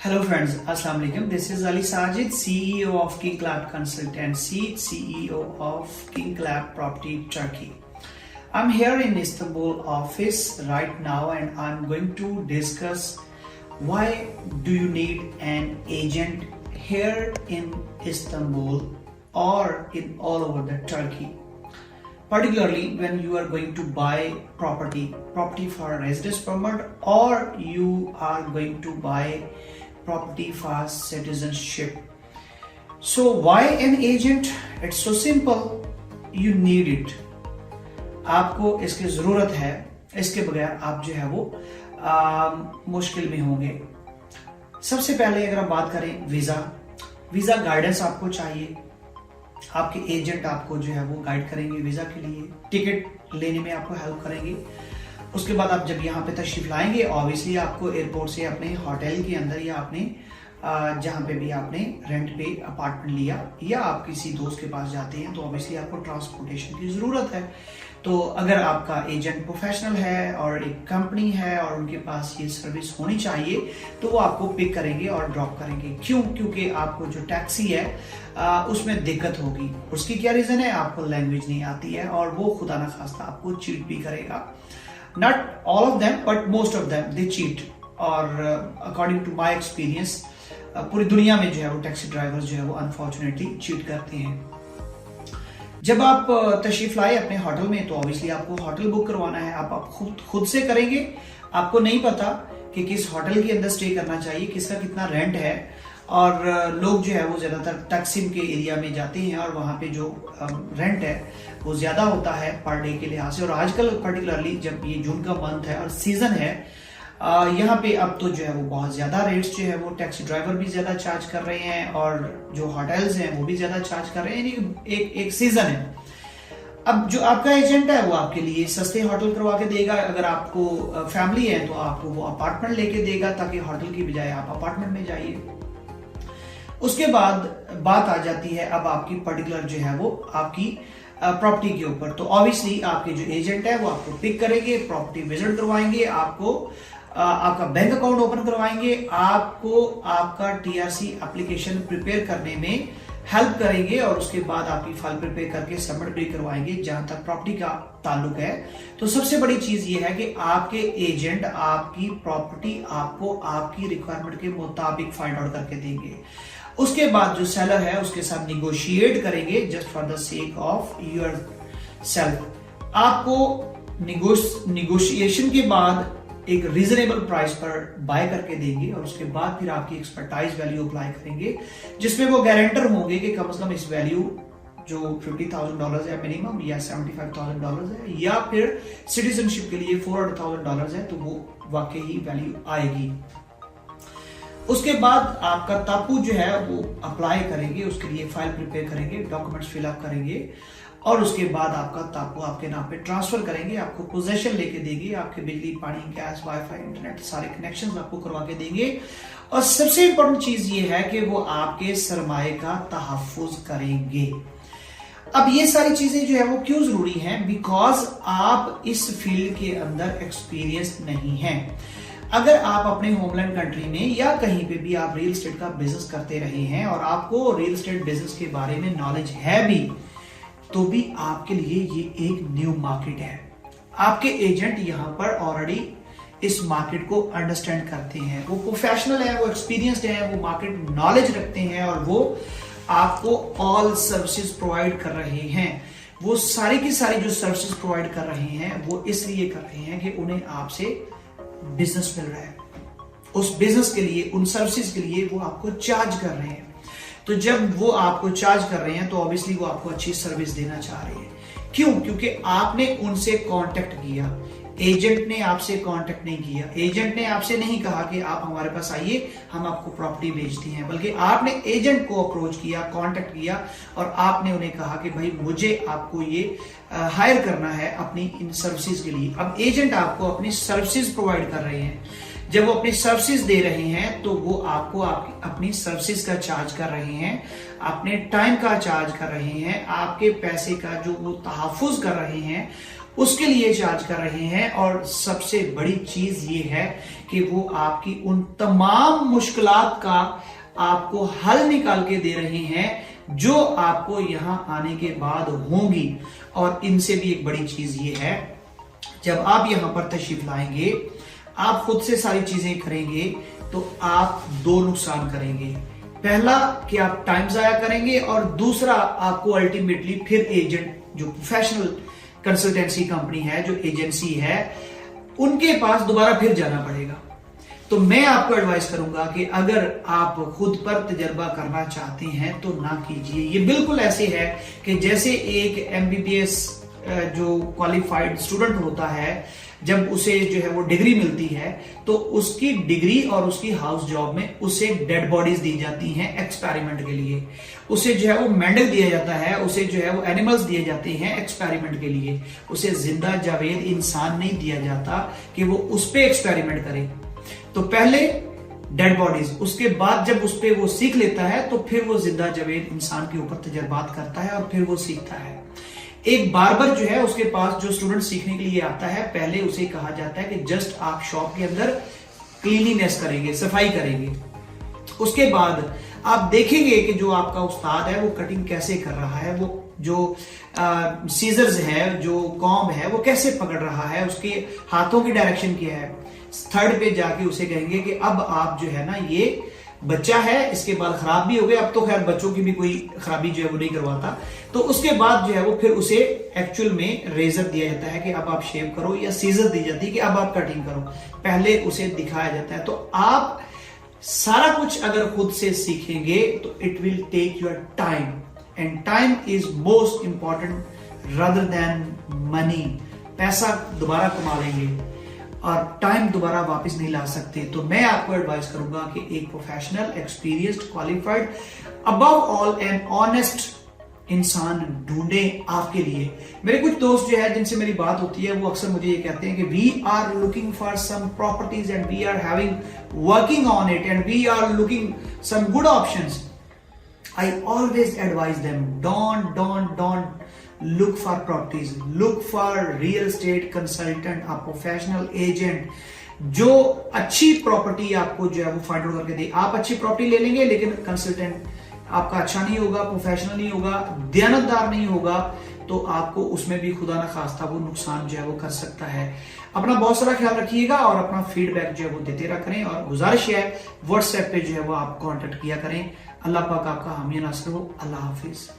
Hello friends, Assalamu alaikum. This is Ali Sajid, CEO of King Clap Consultancy, CEO of King Clap Property Turkey. I'm here in Istanbul office right now and I'm going to discuss why do you need an agent here in Istanbul or in all over the Turkey. Particularly when you are going to buy property for a residence permit, or you are going to buy property for citizenship. So why an agent? It's so simple. You need it. आपको इसकी जरूरत है. इसके बगैर आप जो है वो मुश्किल में होंगे. सबसे पहले अगर हम बात करें वीजा गाइडेंस आपको चाहिए. आपके एजेंट आपको जो है वो गाइड करेंगे वीजा के लिए, टिकट लेने में आपको हेल्प करेंगे. उसके बाद आप जब यहाँ पे तशरीफ लाएंगे, ऑब्वियसली आपको एयरपोर्ट से अपने होटल के अंदर या अपने जहाँ पे भी आपने रेंट पे अपार्टमेंट लिया या आप किसी दोस्त के पास जाते हैं तो ऑब्वियसली आपको ट्रांसपोर्टेशन की जरूरत है. तो अगर आपका एजेंट प्रोफेशनल है और एक कंपनी है और उनके पास ये सर्विस होनी चाहिए तो वो आपको पिक करेंगे और ड्रॉप करेंगे. क्यों? क्योंकि आपको जो टैक्सी है उसमें दिक्कत होगी. उसकी क्या रीजन है? आपको लैंग्वेज नहीं आती है और वो खुदा ना खास्ता आपको चीट भी करेगा. Not all of them but most of them they cheat. और अकॉर्डिंग टू माई एक्सपीरियंस पूरी दुनिया में जो है वो टैक्सी ड्राइवर्स जो है वो अनफॉर्चुनेटली चीट करते हैं. जब आप तशरीफ लाए अपने होटल में तो ऑब्वियसली आपको होटल बुक करवाना है. आप खुद से करेंगे. आपको नहीं पता कि किस होटल के अंदर स्टे करना चाहिए, किसका कितना रेंट है. और लोग जो है वो ज्यादातर तकसीम के एरिया में जाते हैं और वहां पे जो रेंट है वो ज्यादा होता है पर डे के लिहाज से. और आजकल पर्टिकुलरली जब ये जून का मंथ है और सीजन है, यहाँ पे अब तो जो है वो बहुत ज्यादा रेट्स जो है वो टैक्सी ड्राइवर भी ज्यादा चार्ज कर रहे हैं और जो होटल्स हैं वो भी ज्यादा चार्ज कर रहे हैं. एक सीजन है. अब जो आपका एजेंट है वो आपके लिए सस्ते होटल करवा के देगा. अगर आपको फैमिली है तो आपको वो अपार्टमेंट लेके देगा ताकि होटल की बजाय आप अपार्टमेंट में जाइए. उसके बाद बात आ जाती है अब आपकी पर्टिकुलर जो है वो आपकी प्रॉपर्टी के ऊपर. तो ऑब्वियसली आपके जो एजेंट है वो आपको पिक करेंगे, प्रॉपर्टी विजिट करवाएंगे, आपको आपका बैंक अकाउंट ओपन करवाएंगे, आपको आपका टीआरसी एप्लीकेशन प्रिपेयर करने में हेल्प करेंगे और उसके बाद आपकी फाइल प्रिपेयर करके सबमिट भी करवाएंगे जहां तक प्रॉपर्टी का ताल्लुक है. तो सबसे बड़ी चीज ये है कि आपके एजेंट आपकी प्रॉपर्टी आपको आपकी रिक्वायरमेंट के मुताबिक फाइंड आउट करके देंगे. उसके बाद जो सेलर है उसके साथ निगोशिएट करेंगे just for the sake of your self. आपको निगोशिएशन के बाद एक रीजनेबल प्राइस पर बाय करके देंगे और उसके बाद फिर आपकी एक्सपर्टाइज वैल्यू अप्लाई करेंगे जिसमें वो गारंटर होंगे कि कम से कम इस वैल्यू जो $50,000 है मिनिमम या $75,000 है या फिर सिटीजनशिप के लिए $400,000 है तो वो वाकई ही वैल्यू आएगी. उसके बाद आपका तापू जो है वो अप्लाई करेंगे, उसके लिए फाइल प्रिपेयर करेंगे, डॉक्यूमेंट्स फिलअप करेंगे और उसके बाद आपका तापू आपके नाम पे ट्रांसफर करेंगे. आपको पोजेशन लेके देंगे, आपके बिजली, पानी, गैस, वाईफाई, इंटरनेट सारे कनेक्शंस आपको करवा के देंगे. और सबसे इंपॉर्टेंट चीज ये है कि वो आपके सरमाए का तहफ्फुज करेंगे. अब ये सारी चीजें जो है वो क्यों जरूरी हैं? बिकॉज आप इस फील्ड के अंदर एक्सपीरियंस नहीं है. अगर आप अपने होमलैंड कंट्री में या कहीं पे भी आप रियल एस्टेट का बिजनेस करते रहे हैं और आपको रियल एस्टेट बिजनेस के बारे में नॉलेज है भी तो भी आपके लिए ये एक न्यू मार्केट है. आपके एजेंट यहाँ पर ऑलरेडी इस मार्केट को अंडरस्टैंड करते हैं, वो प्रोफेशनल है, वो एक्सपीरियंस्ड है, वो मार्केट नॉलेज रखते हैं और वो आपको ऑल सर्विसेज प्रोवाइड कर रहे हैं. वो सारी की सारी जो सर्विसेज प्रोवाइड कर रहे हैं वो इसलिए कर रहे हैं कि उन्हें आपसे बिजनेस मिल रहा है. उस बिजनेस के लिए, उन सर्विसेज के लिए वो आपको चार्ज कर रहे हैं. तो जब वो आपको चार्ज कर रहे हैं तो ऑब्वियसली वो आपको अच्छी सर्विस देना चाह रहे हैं. क्यों? क्योंकि आपने उनसे कांटेक्ट किया. एजेंट ने आपसे कांटेक्ट नहीं किया. एजेंट ने आपसे नहीं कहा कि आप हमारे पास आइए, हम आपको प्रॉपर्टी बेचते हैं, बल्कि आपने एजेंट को अप्रोच किया, कांटेक्ट किया और आपने उन्हें कहा कि भाई मुझे आपको ये हायर करना है अपनी इन सर्विसेज के लिए. अब एजेंट आपको अपनी सर्विसेज प्रोवाइड कर रहे हैं. जब वो अपनी सर्विसेज दे रहे हैं तो वो आपको अपनी सर्विसेज का चार्ज कर रहे हैं, अपने टाइम का चार्ज कर रहे हैं, आपके पैसे का जो वो तहफ्फुज कर रहे हैं उसके लिए चार्ज कर रहे हैं। और सबसे बड़ी चीज ये है कि वो आपकी उन तमाम मुश्किलात का आपको हल निकाल के दे रहे हैं जो आपको यहां आने के बाद होंगी। और इनसे भी एक बड़ी चीज ये है, जब आप यहां पर तशरीफ लाएंगे, आप खुद से सारी चीजें करेंगे, तो आप दो नुकसान करेंगे। पहला कि आप टाइम जाया करेंगे, और दूसरा आपको अल्टीमेटली फिर एजेंट, जो प्रोफेशनल कंसल्टेंसी कंपनी है, जो एजेंसी है, उनके पास दोबारा फिर जाना पड़ेगा। तो मैं आपको एडवाइस करूंगा कि अगर आप खुद पर तजर्बा करना चाहते हैं तो ना कीजिए। ये बिल्कुल ऐसे है कि जैसे एक एमबीबीएस जो क्वालिफाइड स्टूडेंट होता है, जब उसे जो है वो डिग्री मिलती है, तो उसकी डिग्री और उसकी हाउस जॉब में उसे डेड बॉडीज दी जाती हैं एक्सपेरिमेंट के लिए। उसे जो है वो मेंढक दिया जाता है, उसे जो है वो एनिमल्स दिए जाते हैं एक्सपेरिमेंट के लिए। उसे जिंदा जावेद इंसान नहीं दिया जाता कि वो उस पर एक्सपेरिमेंट करे। तो पहले डेड बॉडीज, उसके बाद जब उस पर वो सीख लेता है, तो फिर वो जिंदा जावेद इंसान के ऊपर तजर्बात करता है और फिर वो सीखता है। एक बार्बर जो है, उसके पास जो स्टूडेंट सीखने के लिए आता है, पहले उसे कहा जाता है कि जस्ट आप शॉप के अंदर क्लीनिनेस करेंगे, सफाई करेंगे। उसके बाद आप देखेंगे कि जो आपका उस्ताद है वो कटिंग कैसे कर रहा है, वो जो सीजर्स है, जो कॉम्ब है, वो कैसे पकड़ रहा है, उसके हाथों की डायरेक्शन क्या है। थर्ड पे जाके उसे कहेंगे कि अब आप जो है ना, ये बच्चा है, इसके बाल खराब भी हो गए, अब तो खैर बच्चों की भी कोई खराबी जो है वो नहीं करवाता। तो उसके बाद जो है वो फिर उसे एक्चुअल में रेजर दिया जाता है कि अब आप शेव करो, या सीजर दी जाती है कि अब आप कटिंग करो। पहले उसे दिखाया जाता है। तो आप सारा कुछ अगर खुद से सीखेंगे तो it will take your time, and time is most important rather than money. पैसा दोबारा कमा लेंगे और टाइम दोबारा वापस नहीं ला सकते। तो मैं आपको एडवाइस करूंगा कि एक professional, experienced, qualified, above all an honest इंसान ढूंढें आपके लिए। मेरे कुछ दोस्त जो है जिनसे मेरी बात होती है, वो अक्सर मुझे ये कहते हैं कि we are looking for some properties and we are having working on it and we are looking some good options. I always advise them, don't look for properties, look for real estate consultant, a professional agent जो अच्छी property आपको जो है वो find out करके दे। आप अच्छी property ले लेंगे, लेकिन कंसल्टेंट आपका अच्छा नहीं होगा, प्रोफेशनल नहीं होगा, दयानतदार नहीं होगा, तो आपको उसमें भी खुदा ना खास्ता वो नुकसान जो है वो कर सकता है। अपना बहुत सारा ख्याल रखिएगा और अपना फीडबैक जो है वो देते रहा करें। और गुजारिश है व्हाट्सएप पे जो है वो आप कांटेक्ट किया करें। अल्लाह पाक आपका हामी नासर हो। अल्लाह हाफिज।